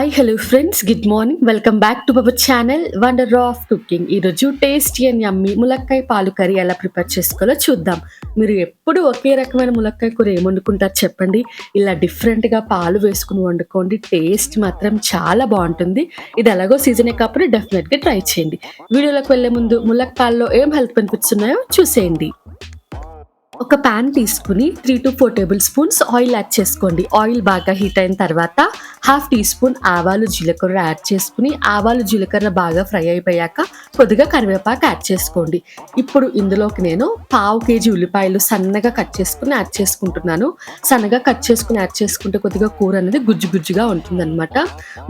Hi hello friends, good morning. Welcome back to our channel wonder of cooking. ఈరోజు tasty and యమ్మీ ములక్కాయ పాలు curry ఎలా prepare చేసుకోవాలో చూద్దాం. మీరు ఎప్పుడు ఒకే రకమైన ములక్కాయ కూర ఏం వండుకుంటారు చెప్పండి? ఇలా డిఫరెంట్గా పాలు వేసుకుని వండుకోండి, టేస్ట్ మాత్రం చాలా బాగుంటుంది. ఇది ఎలాగో సీజనే కాబట్టి డెఫినెట్గా ట్రై చేయండి. వీడియోలోకి వెళ్లే ముందు ములక్కాయల్లో ఏం హెల్త్ బెనిఫిట్స్ ఉన్నాయో చూసేయండి. ఒక ప్యాన్ తీసుకుని 3 to 4 table spoons oil add చేసుకోండి. ఆయిల్ బాగా హీట్ అయిన తర్వాత హాఫ్ టీ స్పూన్ ఆవాలు జీలకర్ర యాడ్ చేసుకుని ఆవాలు జీలకర్ర బాగా ఫ్రై అయిపోయాక కొద్దిగా కరివేపాకు యాడ్ చేసుకోండి. ఇప్పుడు ఇందులోకి నేను పావు కేజీ ఉల్లిపాయలు సన్నగా కట్ చేసుకుని యాడ్ చేసుకుంటున్నాను. సన్నగా కట్ చేసుకుని యాడ్ చేసుకుంటే కొద్దిగా కూర అనేది గుజ్జు గుజ్జుగా ఉంటుందన్నమాట.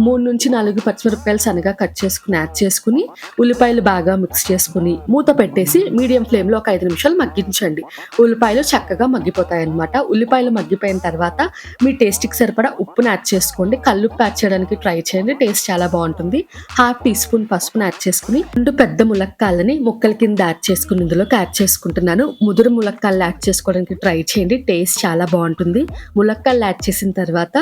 3 నుంచి 4 పచ్చిమిరపకాయలు సన్నగా కట్ చేసుకుని యాడ్ చేసుకుని ఉల్లిపాయలు బాగా మిక్స్ చేసుకుని మూత పెట్టేసి మీడియం ఫ్లేమ్లో ఒక 5 నిమిషాలు మగ్గించండి. ఉల్లిపాయలు చక్కగా మగ్గిపోతాయి అన్నమాట. ఉల్లిపాయలు మగ్గిపోయిన తర్వాత మీ టేస్ట్కి సరిపడా ఉప్పును యాడ్ చేసుకోండి. కల్లుప్పు యాడ్ చేయడానికి ట్రై చేయండి, టేస్ట్ చాలా బాగుంటుంది. హాఫ్ టీ స్పూన్ పసుపును యాడ్ చేసుకుని 2 పెద్ద ములక్కాయలని ముక్కల కింద యాడ్ చేసుకుని ఇందులోకి యాడ్ చేసుకుంటున్నాను. ముదురు ములక్కాయలు యాడ్ చేసుకోవడానికి ట్రై చేయండి, టేస్ట్ చాలా బాగుంటుంది. ములక్కాయలు యాడ్ చేసిన తర్వాత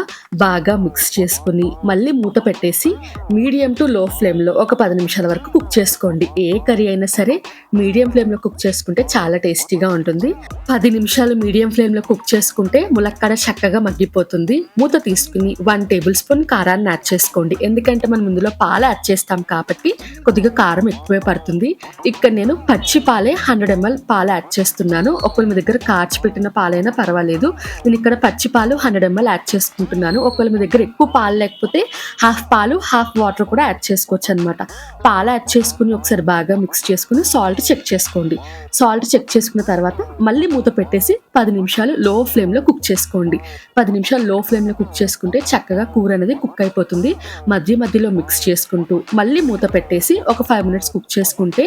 బాగా మిక్స్ చేసుకుని మళ్ళీ మూత పెట్టేసి మీడియం టు లో ఫ్లేమ్లో ఒక 10 నిమిషాల వరకు కుక్ చేసుకోండి. ఏ కర్రీ అయినా సరే మీడియం ఫ్లేమ్లో కుక్ చేసుకుంటే చాలా టేస్టీగా ఉంటుంది. 10 నిమిషాలు మీడియం ఫ్లేమ్లో కుక్ చేసుకుంటే ములక్కాడ చక్కగా మగ్గిపోతుంది. మూత తీసుకుని 1 టేబుల్ స్పూన్ కారాన్ని యాడ్ చేసుకోండి. ఎందుకంటే మనం ఇందులో పాలు యాడ్ చేస్తాం కాబట్టి కొద్దిగా కారం ఎక్కువే పడుతుంది. ఇక్కడ నేను పచ్చి పాలే 100 ml పాలు యాడ్ చేస్తున్నాను. ఒకవేళ మీ దగ్గర కాచి పెట్టిన పాలైనా పర్వాలేదు. నేను ఇక్కడ పచ్చి పాలు 100 ml యాడ్ చేసుకుంటున్నాను. ఒకవేళ మీ దగ్గర ఎక్కువ పాలు లేకపోతే హాఫ్ పాలు హాఫ్ వాటర్ కూడా యాడ్ చేసుకోవచ్చు అనమాట. పాలు యాడ్ చేసుకుని ఒకసారి బాగా మిక్స్ చేసుకుని సాల్ట్ చెక్ చేసుకోండి. సాల్ట్ చెక్ చేసుకున్న తర్వాత మళ్ళీ మూత పెట్టేసి 10 నిమిషాలు లో ఫ్లేమ్లో కుక్ చేసుకోండి. 10 నిమిషాలు లో ఫ్లేమ్లో కుక్ చేసుకుంటే చక్కగా కూర అనేది కుక్ అయిపోతుంది. మధ్య మధ్యలో మిక్స్ చేసుకుంటూ మళ్ళీ మూత పెట్టేసి ఒక 5 minutes కుక్ చేసుకుంటే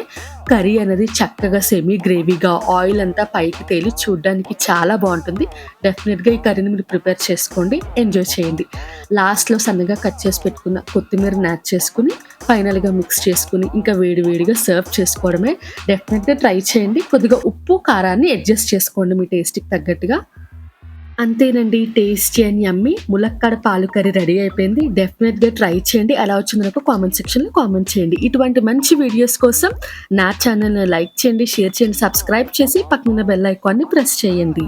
కర్రీ అనేది చక్కగా సెమీ గ్రేవీగా ఆయిల్ అంతా పైకి తేలి చూడడానికి చాలా బాగుంటుంది. డెఫినెట్గా ఈ కర్రీని మీరు ప్రిపేర్ చేసుకోండి, ఎంజాయ్ చేయండి. లాస్ట్లో సన్నగా కట్ చేసి పెట్టుకున్న కొత్తిమీరని యాడ్ చేసుకుని ఫైనల్గా మిక్స్ చేసుకుని ఇంకా వేడివేడిగా సర్వ్ చేసుకోవడమే. డెఫినెట్గా ట్రై చేయండి. కొద్దిగా ఉప్పు కారాన్ని అడ్జస్ట్ చేసుకోండి మీ టేస్ట్కి తగ్గట్టుగా. అంతేనండి, టేస్టీ అండ్ యమ్మీ ములక్కాడ పాలు కర్రీ రెడీ అయిపోయింది. డెఫినెట్గా ట్రై చేయండి. ఎలా వచ్చిందో నాకు కామెంట్ సెక్షన్లో కామెంట్ చేయండి. ఇటువంటి మంచి వీడియోస్ కోసం నా ఛానల్ని లైక్ చేయండి, షేర్ చేయండి, సబ్స్క్రైబ్ చేసి పక్కన బెల్ ఐకాన్ని ప్రెస్ చేయండి.